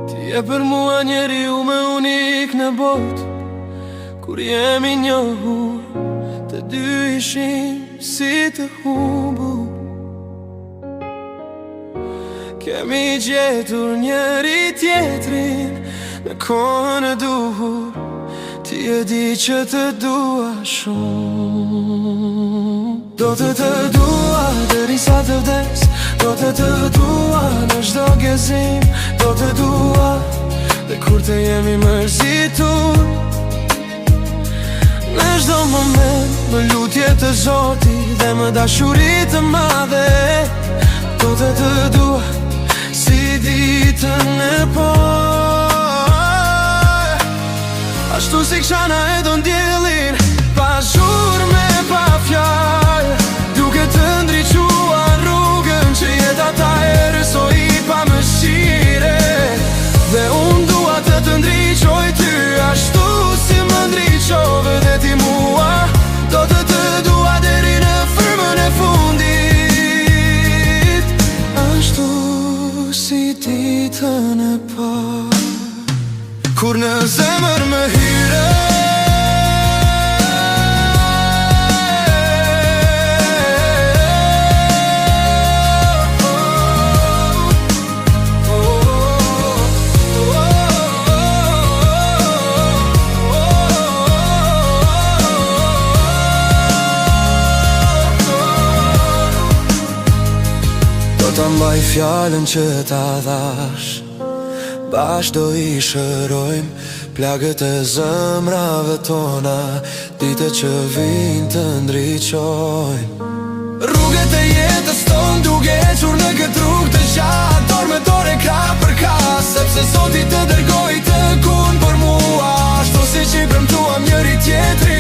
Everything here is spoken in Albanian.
Ti je për mua njeriu më unik në botë. Kur jemi njohur, të dy ishim si të humbur. Kemi gjetur njeri tjetrin në kohën e duhur. Ti e di që të dua shumë. Do të dua deri sa të vdes. Do të dua në çdo gëzim. Do të dua dhe kur të jemi mërzitur. Në çdo moment më lutje të Zotit dhe më dashuri të madhe. Do të dua si ditën e parë. Ashtu si kshana e do ndjellin, pa zhurmë e pa fjalë, duke të ndriçuar rrugën që jeta ta erësoi pa mëshire. Dhe unë dua të ndriçoj ty ashtu si më ndriçove dhe ti mua. Do të dua deri në frymën e fundit, ashtu si ditën e parë. Kur në zemër më hire do ta mbaj fjallën që ta dhash. Bashk do i shërojmë plagët e zemrave tona, ditët që vijnë të ndriçojnë. Rrugët e jetës tonë duke ecur në këtë rrugë të gjatë, dorë me dorë e krah për krah, sepse Zoti të dërgoi të kun për mua, ashtu siç i premtuam njëri tjetrit.